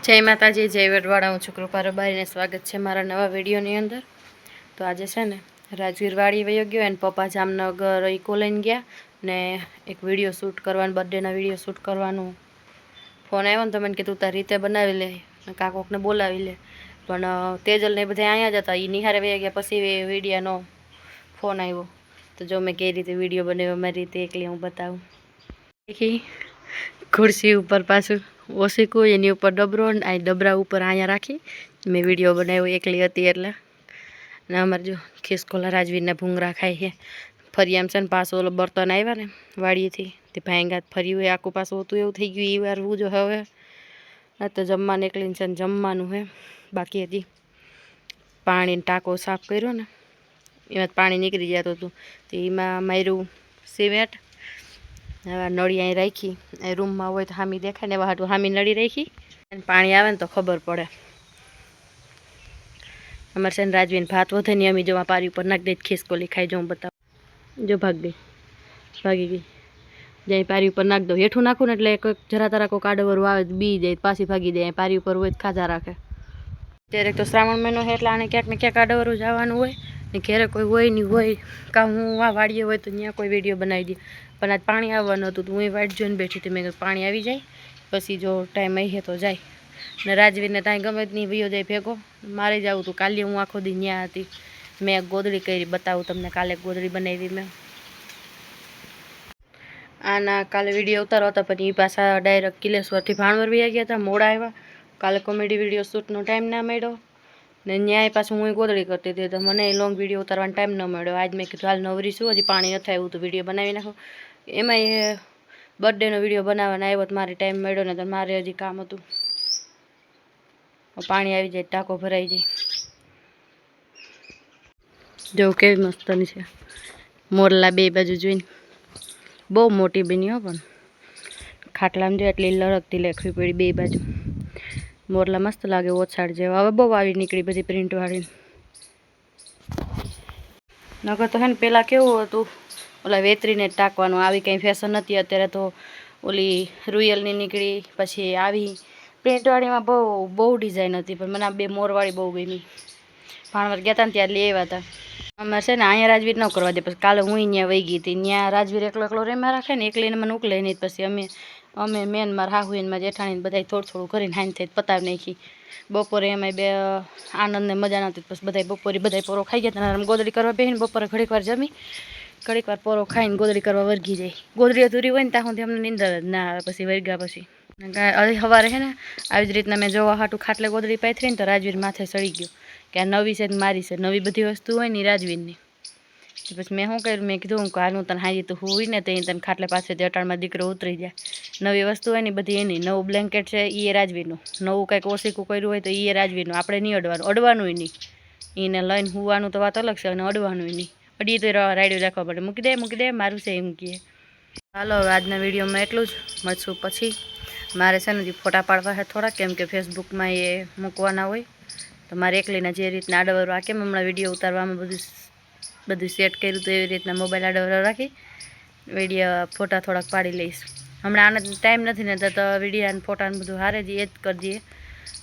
જય માતાજી, જય વડવાડા. હું છું કૃપા રબારીને સ્વાગત છે મારા નવા વિડીયોની અંદર. તો આજે છે ને રાજવીર વાડી વયો ગયો અને પપ્પા જામનગર ઇકો લઈને ગયા ને એક વિડીયો શૂટ કરવાનું, બર્થડેના વિડીયો શૂટ કરવાનું ફોન આવ્યો ને તો મને કીધું તારી રીતે બનાવી લે, કાકોકને બોલાવી લે. પણ તેજલ ને બધા અહીંયા જ હતા, એ નિહારે વયા ગયા. પછી વિડીયાનો ફોન આવ્યો તો જો મેં કઈ રીતે વિડીયો બનાવ્યો મારી રીતે એકલી હું બતાવું. ખુરશી ઉપર પાછું ઓશીકું, એની ઉપર ડબરો, આ ડબરા ઉપર અહીંયા રાખી મેં વિડીયો બનાવ્યો એકલી હતી એટલે. ને અમારે જો ખિસકોલા રાજવીરના ભૂંગરા ખાય છે. ફરી આમ છે ને પાછું ઓલો બર્તન આવ્યા ને વાડીએથી તે ભાંગાત ફર્યું હોય આખું પાછું હતું એવું થઈ ગયું. એ વારવું જો હવે આ તો જમવાનું એકલીને છે ને જમવાનું હે બાકી. હજી પાણીનો ટાંકો સાફ કર્યો ને એમાં પાણી નીકળી જતું હતું તો એમાં માર્યું સિમેન્ટ. હવે નળી અહીં રાખી, એ રૂમમાં હોય તો હામી દેખાય ને એવા હાટું હામી નળી રાખી અને પાણી આવે ને તો ખબર પડે. અમારે છે ને રાજવીને ભાત વધે ને અમી જો પારી ઉપર નાખી દઈ ખિસકોલી ખાઈ જો હું બતાવું. જો ભાગી ગઈ જાય પારી ઉપર નાખી દઉં. હેઠું નાખું ને એટલે જરા તરા કોઈ કાડવરું આવે બી જાય પાછી ભાગી જાય. પારી ઉપર હોય તો ખાધા રાખે. અત્યારે તો શ્રાવણ મહિનો છે એટલે આને ક્યાંક ને ક્યાંક કાડવરું જવાનું હોય ને ઘેરે કોઈ હોય નહીં હોય કાં હું આ વાડીએ હોય તો ત્યાં કોઈ વિડીયો બનાવી દે. પણ આજ પાણી આવવાનું હતું તો હું વાટ જોઈને બેઠી હતી. મેં પાણી આવી જાય પછી જો ટાઈમ આવી તો જાય. ને રાજવીરને ત્યાં ગમે જ નહીં વયો જાય ભેગો. મારે જવું હતું કાલે, હું આખો દી ત્યાં હતી. મેં ગોદડી કરી બતાવું તમને, કાલે ગોદડી બનાવી મેં. આના કાલે વિડીયો ઉતારો હતા પણ એ પાછા ડાયરેક્ટ કિલેશ્વરથી ભાણવર વયા ગયા હતા, મોડા આવ્યા. કાલે કોમેડી વિડીયો શૂટનો ટાઈમ ના મળ્યો ને ન્યાય પાછું હું ગોદડી કરતી હતી તો મને લોંગ વિડીયો ઉતારવાનો ટાઈમ ન મળ્યો. આજ મેં કીધું હાલ નવરી છું, હજી પાણી નથી આવ્યું તો વિડીયો બનાવી નાખો. એમાંય બર્થડેનો વિડીયો બનાવવાનો આવ્યો તો મારે ટાઈમ મળ્યો ને તો મારે હજી કામ હતું. પાણી આવી જાય ટાંકો ભરાઈ જાય. જો કેવી મસ્તની છે મોરલા બે બાજુ જોઈને. બહુ મોટી બની હો પણ ખાટલામાં જો એટલી લડકતી લેખવી પડી બે બાજુ. મોરલા મસ્ત લાગે ઓછાડ જેવા. હવે બહુ આવી નીકળી બધી પ્રિન્ટવાળી. નકર તો હે ને પહેલાં કેવું હતું ઓલા વેતરીને ટાંકવાનું, આવી કંઈ ફેશન નથી. અત્યારે તો ઓલી રોયલની નીકળી, પછી આવી પ્રિન્ટવાળીમાં બહુ ડિઝાઇન હતી. પણ મને આ બે મોરવાળી બહુ ગમી. ભાણવર ગયા હતા ને ત્યારે લઈ આવ્યા હતા. અમારે છે ને અહીંયા રાજવીર ન કરવા દે. પછી કાલે હું ત્યાં વહી ગઈ હતી. ત્યાં રાજવીર એકલો રેમાં રાખે ને, એકલીને મને ઉકલે નહીં. પછી અમે મેન મારા હાહુ એને મારા જેઠાણીને બધા થોડું કરીને હાઈન થઈ પતાવી નાખી. બપોરે એમાં બે આનંદને મજા નહોતી. પછી બપોરે બધા પોરો ખાઈ ગયા હતા. ગોદડી કરવા બેસીને બપોરે ઘડીક વાર જમી, ઘડીક વાર પોરો ખાઈને ગોદડી કરવા વર્ગી જાય. ગોદડી અધૂરી હોય ને ત્યાં સુધી અમને નીંદર જ ના આવે. પછી વર્ગ્યા પછી સવારે છે ને આવી જ રીતના મેં જોવા હાટું ખાટલે ગોદડી પાથરી ને તો રાજવીર માથે ચડી ગયો કે આ નવી છે ને મારી છે. નવી બધી વસ્તુ હોય ને રાજવીરની. પછી મેં શું કર્યું, મેં કીધું હાલ હું તને હાજી તો હોય ને તો તને ખાટલે પાછળથી અટાણમાં દીકરો ઉતરી જાય. નવી વસ્તુ હોય ને બધી એની. નવું બ્લેન્કેટ છે એ રાજવીરનું, નવું કંઈક ઓશીકું કર્યું હોય તો એ રાજવીરનું. આપણે નહીં અડવાનું નહીં. એને લઈને હોવાનું તો વાત અલગ છે અને અડવાનું નહીં. અડીએ તો રાયડું રાખવા પડે. મૂકી દે મારું છે એમ કહે. હાલો હવે આજના વિડીયોમાં એટલું જ. મળશું પછી. મારે છે ને ફોટા પાડવા છે થોડા, કેમ કે ફેસબુકમાં એ મૂકવાના હોય તો મારે એકલીના જે રીતના આડવરો આ કેમ હમણાં વિડીયો ઉતારવામાં બધું સેટ કર્યું તો એવી રીતના મોબાઈલ આડવરો રાખી વિડીયો ફોટા થોડાક પાડી લઈશ. હમણાં આને ટાઈમ નથી ને તો વિડીયો અને ફોટાને બધું હારે જ એ જ કરી દઈએ.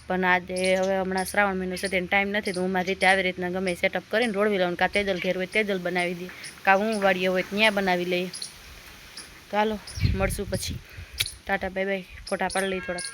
પણ આજે હવે હમણાં શ્રાવણ મહિનો છે તેને ટાઈમ નથી તો હું મારી રીતે આવી રીતના ગમે સેટઅપ કરીને રોડવી લઉં. કાં તેજલ ઘેર હોય તેજલ બનાવી દઈએ, કાં હું વાડીએ હોય ત્યાં બનાવી લઈએ. તો હાલો મળશું પછી. Tata bye bye. ફોટા પાડી લઈએ થોડાક.